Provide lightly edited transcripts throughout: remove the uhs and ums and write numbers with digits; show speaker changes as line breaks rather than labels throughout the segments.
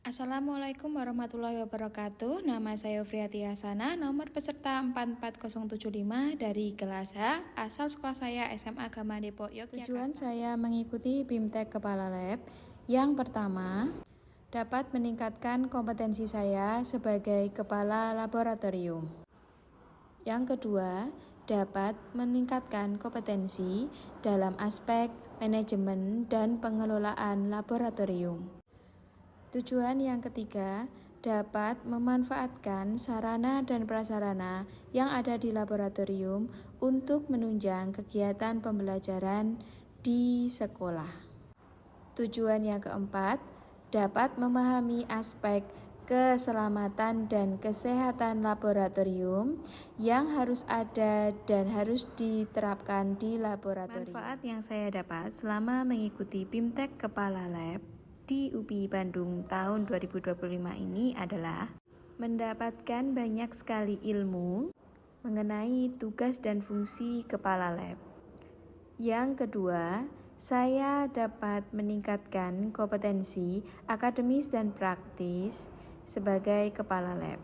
Assalamualaikum warahmatullahi wabarakatuh. Nama saya Friati Hasanah, nomor peserta 44075 dari kelas H, asal sekolah saya SMA Agama Depok, Yogyakarta. Tujuan saya mengikuti BIMTEK Kepala Lab. Yang pertama, dapat meningkatkan kompetensi saya sebagai kepala laboratorium. Yang kedua, dapat meningkatkan kompetensi dalam aspek manajemen dan pengelolaan laboratorium. Tujuan yang ketiga, dapat memanfaatkan sarana dan prasarana yang ada di laboratorium untuk menunjang kegiatan pembelajaran di sekolah. Tujuan yang keempat, dapat memahami aspek keselamatan dan kesehatan laboratorium yang harus ada dan harus diterapkan di laboratorium. Manfaat yang saya dapat selama mengikuti BIMTEK Kepala Lab di UPI Bandung tahun 2025 ini adalah mendapatkan banyak sekali ilmu mengenai tugas dan fungsi kepala lab. Yang kedua, saya dapat meningkatkan kompetensi akademis dan praktis sebagai kepala lab.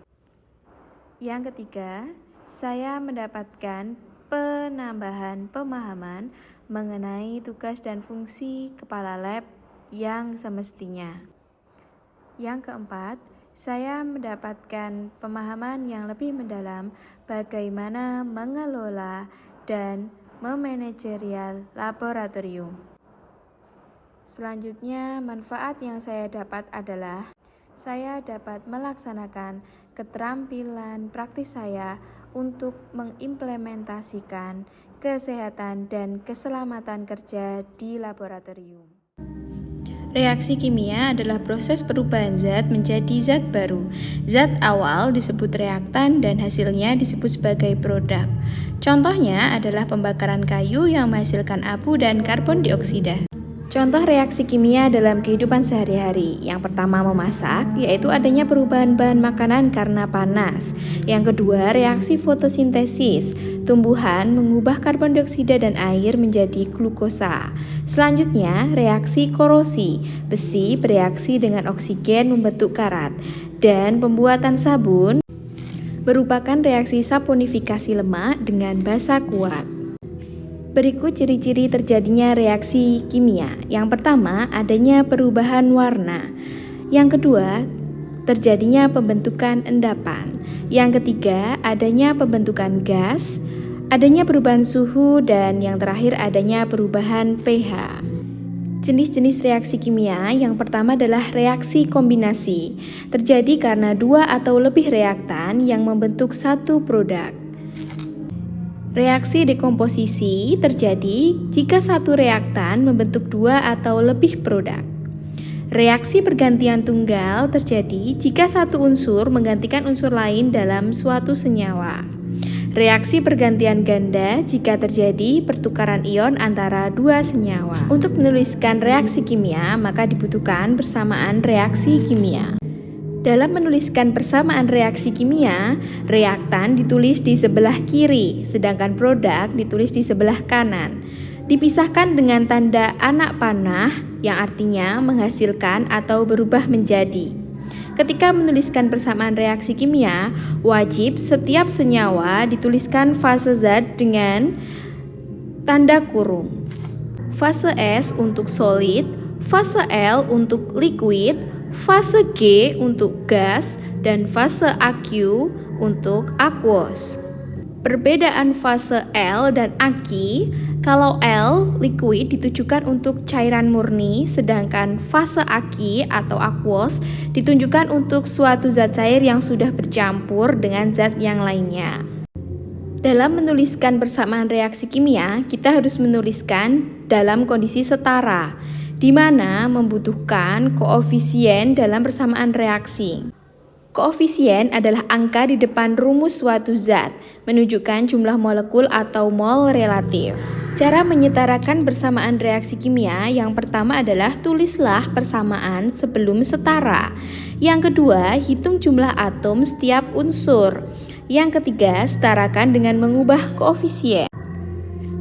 Yang ketiga, saya mendapatkan penambahan pemahaman mengenai tugas dan fungsi kepala lab yang semestinya. Yang keempat, saya mendapatkan pemahaman yang lebih mendalam bagaimana mengelola dan memanajerial laboratorium. Selanjutnya, manfaat yang saya dapat adalah saya dapat melaksanakan keterampilan praktis saya untuk mengimplementasikan kesehatan dan keselamatan kerja di laboratorium. Reaksi kimia adalah proses perubahan zat menjadi zat baru. Zat awal disebut reaktan dan hasilnya disebut sebagai produk. Contohnya adalah pembakaran kayu yang menghasilkan abu dan karbon dioksida. Contoh reaksi kimia dalam kehidupan sehari-hari. Yang pertama memasak, yaitu adanya perubahan bahan makanan karena panas. Yang kedua, reaksi fotosintesis. Tumbuhan mengubah karbon dioksida dan air menjadi glukosa. Selanjutnya, reaksi korosi. Besi bereaksi dengan oksigen membentuk karat. Dan pembuatan sabun merupakan reaksi saponifikasi lemak dengan basa kuat. Berikut ciri-ciri terjadinya reaksi kimia. Yang pertama, adanya perubahan warna. Yang kedua, terjadinya pembentukan endapan. Yang ketiga, adanya pembentukan gas, adanya perubahan suhu, dan yang terakhir adanya perubahan pH. Jenis-jenis reaksi kimia yang pertama adalah reaksi kombinasi. Terjadi karena dua atau lebih reaktan yang membentuk satu produk. Reaksi dekomposisi terjadi jika satu reaktan membentuk dua atau lebih produk. Reaksi pergantian tunggal terjadi jika satu unsur menggantikan unsur lain dalam suatu senyawa. Reaksi pergantian ganda jika terjadi pertukaran ion antara dua senyawa. Untuk menuliskan reaksi kimia, maka dibutuhkan persamaan reaksi kimia. Dalam menuliskan persamaan reaksi kimia, reaktan ditulis di sebelah kiri, sedangkan produk ditulis di sebelah kanan. Dipisahkan dengan tanda anak panah yang artinya menghasilkan atau berubah menjadi. Ketika menuliskan persamaan reaksi kimia, wajib setiap senyawa dituliskan fase zat dengan tanda kurung. Fase S untuk solid, fase L untuk liquid, fase G untuk gas, dan fase AQ untuk aqueous. Perbedaan fase L dan AQ, kalau L liquid ditujukan untuk cairan murni, sedangkan fase AQ atau aqueous ditunjukkan untuk suatu zat cair yang sudah bercampur dengan zat yang lainnya. Dalam menuliskan persamaan reaksi kimia, kita harus menuliskan dalam kondisi setara, di mana membutuhkan koefisien dalam persamaan reaksi. Koefisien adalah angka di depan rumus suatu zat, menunjukkan jumlah molekul atau mol relatif. Cara menyetarakan persamaan reaksi kimia, yang pertama adalah tulislah persamaan sebelum setara. Yang kedua, hitung jumlah atom setiap unsur. Yang ketiga, setarakan dengan mengubah koefisien.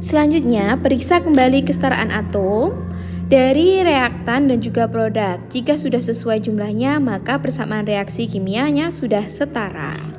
Selanjutnya, periksa kembali kesetaraan atom. Dari reaktan dan juga produk, jika sudah sesuai jumlahnya, maka persamaan reaksi kimianya sudah setara.